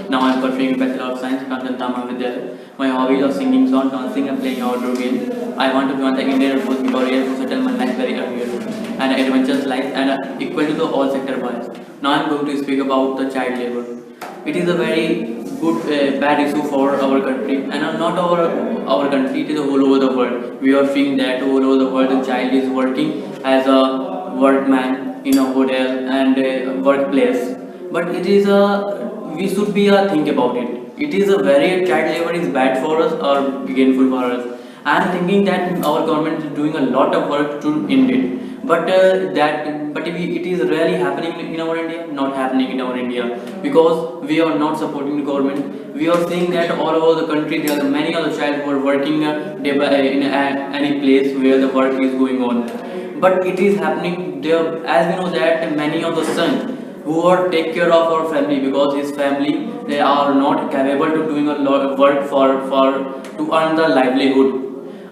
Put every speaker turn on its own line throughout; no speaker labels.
Now I'm pursuing Bachelor of Science from Janta Mahavidyalaya. My hobbies are singing songs, dancing, and playing outdoor games. I want to join the Indian Air Force because Air Force settle my life very earlier and adventurous life and equal to the all sector boys. Now I'm going to speak about the child labor. It is a very good bad issue for our country and not our country, it is all over the world. We are seeing that all over the world the child is working as a workman in a hotel and a workplace, but it is a we should be think about it. It is a very child labor is bad for us or gainful for us. I am thinking that our government is doing a lot of work to end it, but it is really happening in our India, not happening in our India because we are not supporting the government. We are seeing that all over the country there are many other child who are working in any place where the work is going on, but it is happening there. As we know that many of the sons who are take care of our family because his family they are not capable to doing a lot of work for to earn the livelihood.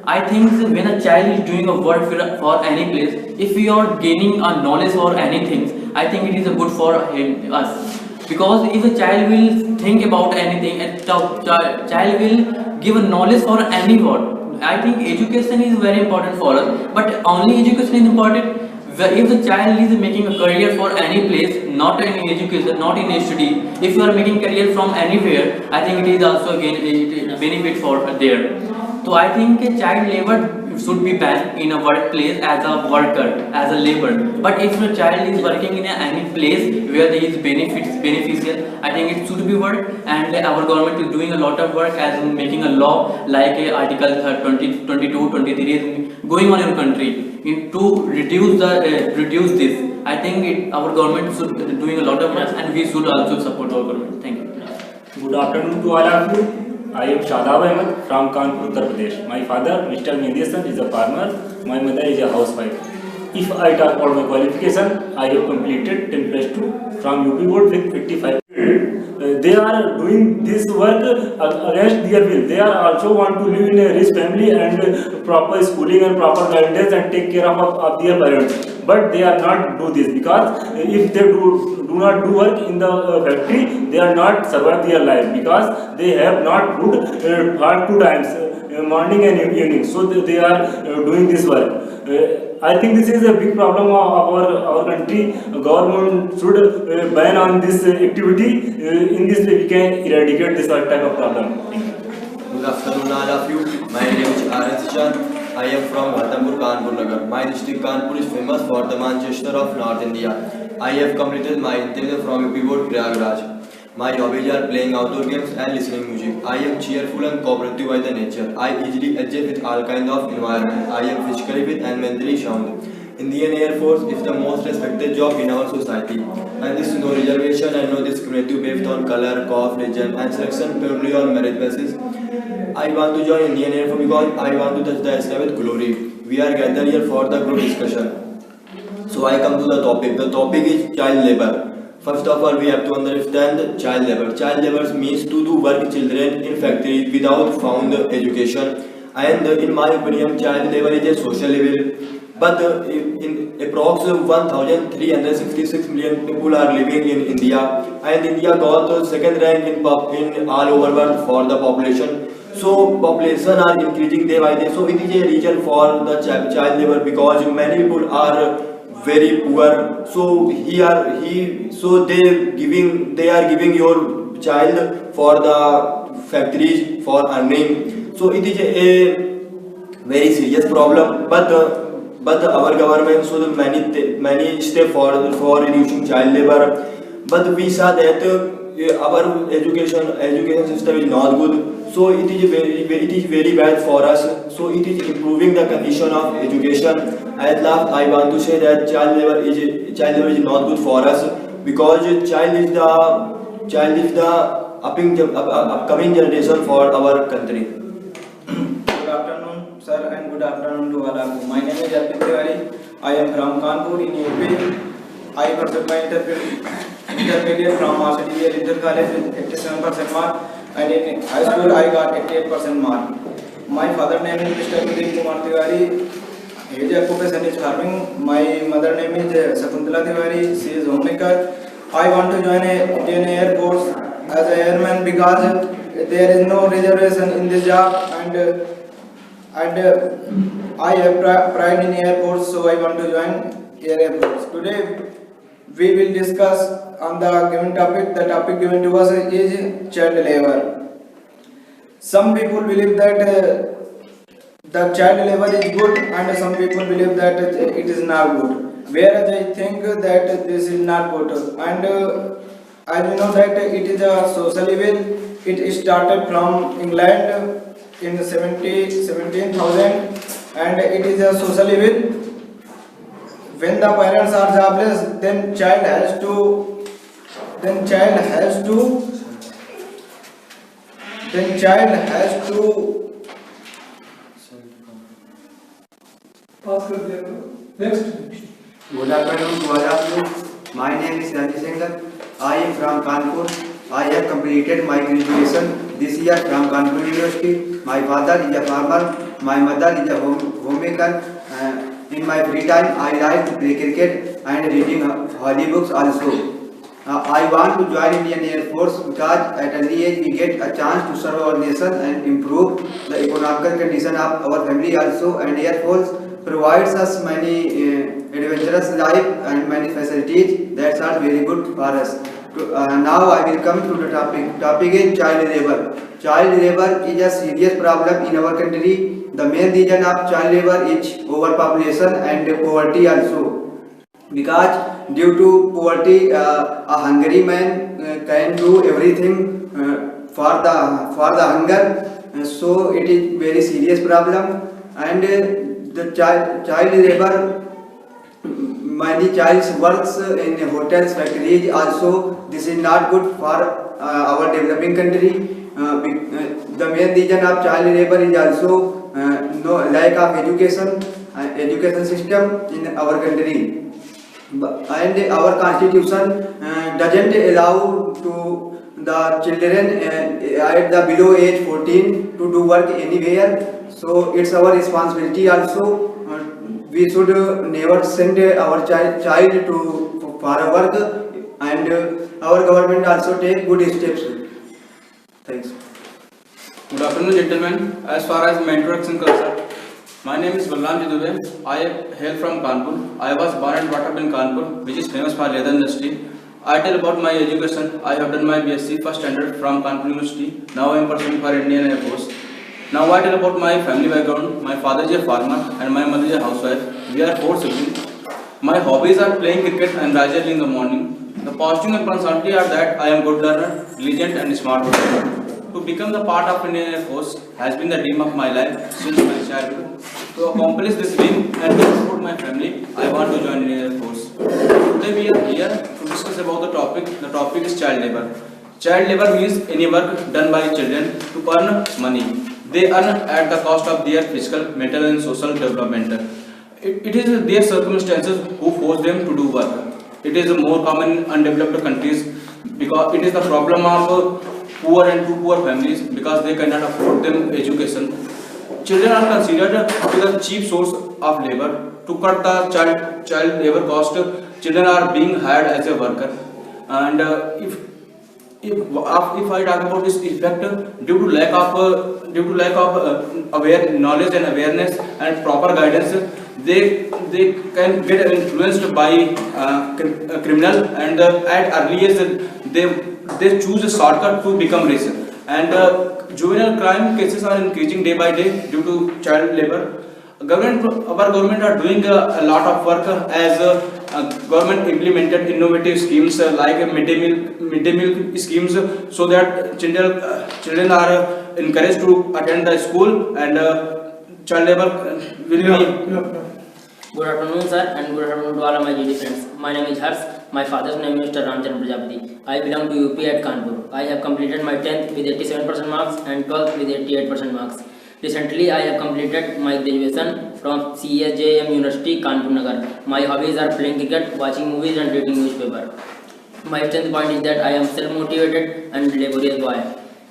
I think when a child is doing a work for any place, if we are gaining a knowledge for anything, I think it is a good for him, us. Because if a child will think about anything, and child will give a knowledge for any word. I think education is very important for us, but only education is important. If the child is making a career for any place, not in education, not in study, if you are making career from anywhere, I think it is also again a benefit for there. So I think a child labor should be banned in a workplace as a worker, as a labor. But if a child is working in any place where there is beneficial, I think it should be work. And our government is doing a lot of work as in making a law like Article 20, 22, 23 is going on in your country to reduce this. I think our government should doing a lot of work, and we should also support our government. Thank you.
Good afternoon to all of you. I am Shadab Ahmed from Kanpur, Uttar Pradesh. My father, Mr. Nidhesan, is a farmer. My mother is a housewife. If I talk about my qualification, I have completed 10 plus 2 from UP board with 55. They are doing this work against their will. They are also want to live in a rich family and proper schooling and proper guidance and take care of their parents. But they are not do this because if they do not do work in the factory, they are not survive their life because they have not good for 2 times morning and evening. So they are doing this work. I think this is a big problem of our country. Government should ban on this activity. In this way, we can eradicate this type of problem.
Good afternoon, all of you. My name is R.S. Chan. I am from Ghatampur, Kanpur Nagar. My district Kanpur is famous for the Manchester of North India. I have completed my intermediate from UP Board, Prayagraj. My hobbies are playing outdoor games and listening music. I am cheerful and cooperative by the nature. I easily adjust with all kinds of environment. I am physically fit and mentally sound. Indian Air Force is the most respected job in our society. And there is no reservation and no discrimination based on color, caste, religion, and selection purely on merit basis. I want to join Indian Air Force because I want to touch the sky with glory. We are gathered here for the group discussion. So I come to the topic. The topic is child labor. First of all, we have to understand child labor. Child labor means to do work children in factories without found education. And in my opinion, child labor is a social evil. But in approx 1,366 million people are living in India, and India got the second rank in all over world for the population. So population are increasing day by day. So it is a reason for the child labor because many people are very poor. So they are giving your child for the factories for earning. So it is a very serious problem. But our government should many steps for reducing child labor. But we saw that our education system is not good. So it is very bad for us. So it is improving the condition of education. At last, I want to say that child labor is not good for us because child is the upcoming generation for our country.
Good afternoon, sir, and good afternoon to all of you. My name is Arpit Tiwari. I am from Kanpur in UP. I pursued my intermediate from Master Inter College with 87% mark, and in high school I got 88% mark. My father name is Mr. Pradeep Kumar Tiwari. His occupation is farming. My mother name is Sakuntala Tiwari. She is homemaker. I want to join a Indian Air Force as an airman because there is no reservation in this job, and I have pride in Air Force, so I want to join Air Force. Today we will discuss on the given topic. The topic given to us is child labor. Some people believe that the child labor is good, and some people believe that it is not good. Whereas I think that this is not good, and as you know that it is a social evil. It started from England in 17,000, and it is a social evil. When the parents are jobless, then child has to then child has to
Next.
Good afternoon to all of you. My name is Ravi Singh. I am from Kanpur. I have completed my graduation this year from Kanpur University. My father is a farmer. My mother is a homemaker. In my free time, I like to play cricket and reading holy books also. I want to join Indian Air Force because at early age we get a chance to serve our nation and improve the economical condition of our family also. And Air Force provides us many adventurous life and many facilities that are very good for us. Now I will come to the topic. Topic is child labor. Child labor is a serious problem in our country. The main reason of child labor is overpopulation and poverty also. Because due to poverty, a hungry man can do everything for the hunger. So it is very serious problem. And the child labor, many child works in hotels, factories also. This is not good for our developing country. The main reason of child labor is also no lack of education system in our country. And our constitution doesn't allow to the children at the below age 14 to do work anywhere. So it's our responsibility also. We should never send our child to for a work, and our government also take good steps. Thanks.
Good afternoon, gentlemen. As far as my introduction concerned, my name is Balram Dubey. I hail from Kanpur. I was born and brought up in Kanpur, which is famous for leather industry. I tell about my education. I have done my BSc first standard from Kanpur University. Now I am pursuing for Indian Air Force. Now I tell about my family background. My father is a farmer and my mother is a housewife. We are 4 siblings. My hobbies are playing cricket and rise early in the morning. The positive and personality are that I am good learner, diligent and smart. To become the part of Indian Air Force has been the dream of my life since my childhood. To accomplish this dream and to support my family, I want to join Indian Air Force. Today we are here to discuss about the topic. The topic is child labor. Child labor means any work done by children to earn money. They earn at the cost of their physical, mental and social development. It is their circumstances who force them to do work. It is more common in undeveloped countries because it is the problem of poor and too poor families because they cannot afford them education. Children are considered to be the cheap source of labor. To cut the child labor cost, children are being hired as a worker. And if I talk about this effect, due to lack of knowledge and awareness and proper guidance, they can get influenced by criminal, and at early age they choose a shortcut to become rich. And juvenile crime cases are increasing day by day due to child labor. Our government are doing a lot of work as government implemented innovative schemes like midday meal schemes, so that children are encouraged to attend the school, and child labor will be.
Good afternoon, sir, and good afternoon to all of my GD friends. My name is Harsh. My father's name is Mr. Ramchandra Prajapati. I belong to UP at Kanpur. I have completed my 10th with 87% marks and 12th with 88% marks. Recently, I have completed my graduation from CSJM University, Kanpur Nagar. My hobbies are playing cricket, watching movies and reading newspaper. My strength point is that I am self-motivated and laborious boy.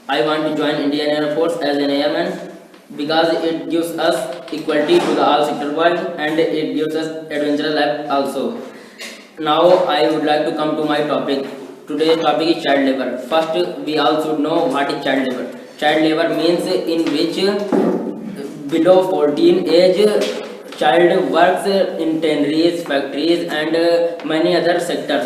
I want to join Indian Air Force as an airman because it gives us equality to the all sector world, and it gives us adventurous life also. Now I would like to come to my topic. Today's topic is child labor. First, we all should know what is child labor. Child labor means in which below 14 age child works in tanneries, factories and many other sectors.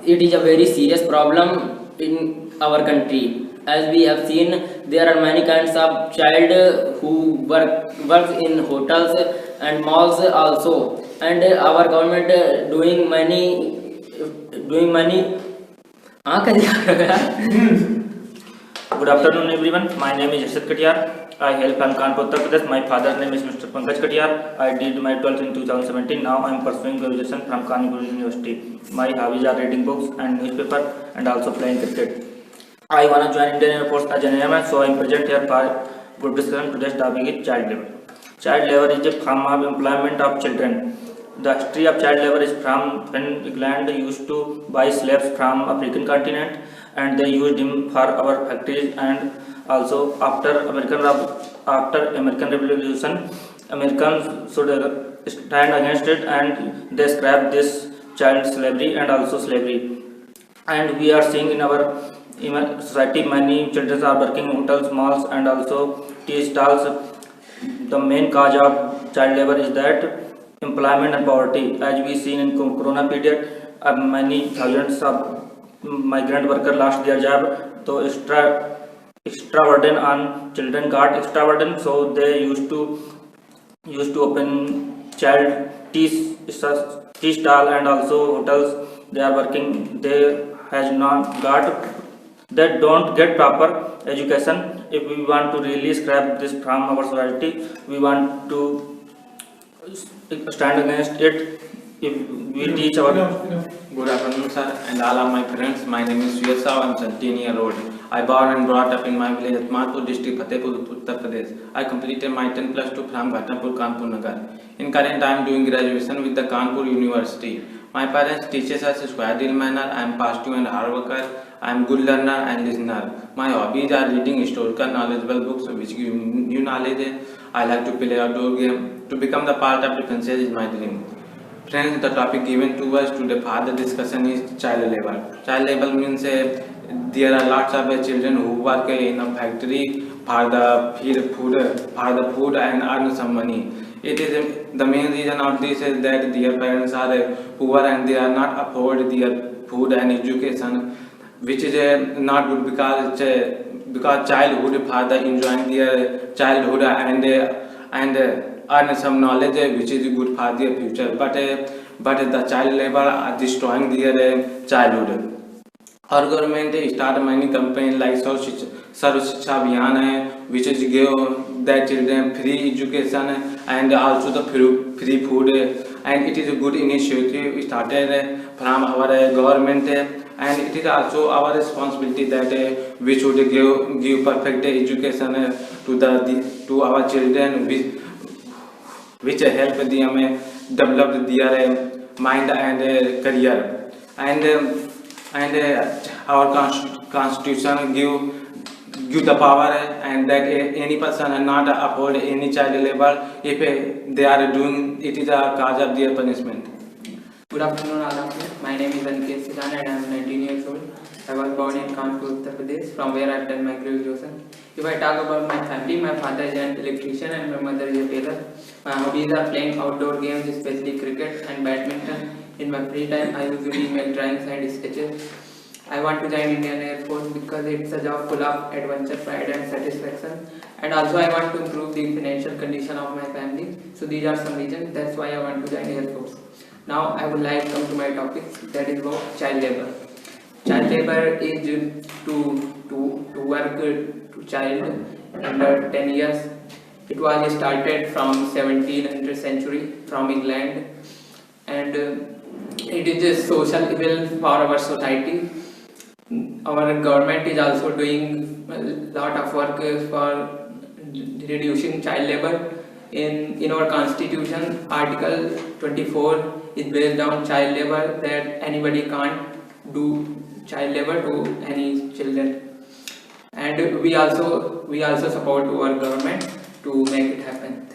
It is a very serious problem in our country. As we have seen, there are many kinds of child who works in hotels and malls also, and our government doing many.
Good afternoon, everyone. My name is Arshad Katiyar. I hail from Kanpur, Uttar Pradesh. My father's name is Mr. Pankaj Katiyar. I did my 12th in 2017. Now I am pursuing graduation from Kanpur University. My hobbies are reading books and newspaper and also playing cricket. I want to join Indian Air Force as an airman, so I am present here for good discussion. Today's topic is child labor. Child labor is a form of employment of children. The history of child labor is from when England used to buy slaves from African continent, and they used him for our factories. And also after American Revolution, Americans should stand against it, and they scrapped this child slavery and also slavery. And we are seeing in our society many children are working in hotels, malls and also tea stalls. The main cause of child labor is that employment and poverty. As we seen in corona period, many thousands of migrant workers lost their job, so extra burden on children got extra burden, so they used to open child tea stall and also hotels. They are working, they don't get proper education. If we want to really scrap this from our society, we want to stand against it. If we teach our
Good afternoon, sir, and all of my friends. My name is Suyat Saw. I'm 17 years old. I born and brought up in my village at Atmarpur district, Fatehpur, Uttar Pradesh. I completed my 10 plus 2 from Ghatanpur, Kanpur Nagar. In current, I am doing graduation with the Kanpur University. My parents teaches us square deal manner. I am positive and hard worker. I am good learner and listener. My hobbies are reading historical knowledgeable books which give new knowledge. I like to play outdoor game. To become the part of defenses is my dream. Friends, the topic given to us today for the discussion is child labor. Child labor means there are lots of children who work in a factory for the food and earn some money. It is the main reason of this is that their parents are poor and they are not afford their food and education, which is not good because childhood for the enjoying their childhood and earn some knowledge which is good for their future, but the child labor are destroying their childhood. Our government start many campaigns like Sarv Shiksha Abhiyan which is give their children free education and also the free food, and it is a good initiative started from our government, and it is also our responsibility that we should give perfect education to our children which help them develop their mind and career, and our constitution give the power and that any person not afford any child labor if they are doing it is a cause of their punishment.
Good afternoon, all of you. My name is Aniket Silan and I am 19 years old. I was born in Kanpur, Uttar Pradesh, from where I have done my graduation. If I talk about my family, my father is an electrician and my mother is a tailor. My hobbies are playing outdoor games, especially cricket and badminton. In my free time, I usually make drawings and sketches. I want to join Indian Air Force because it's a job full of adventure, pride and satisfaction. And also I want to improve the financial condition of my family. So these are some reasons. That's why I want to join Air Force. Now I would like to come to my topic, that is about child labor. Child labor is to work to child under 10 years. It was started from 1700th century from England, and it is a social evil for our society. Our government is also doing a lot of work for reducing child labor. In our constitution, article 24 is based on child labor, that anybody can't do child labor to any children, and we also support our government to make it happen.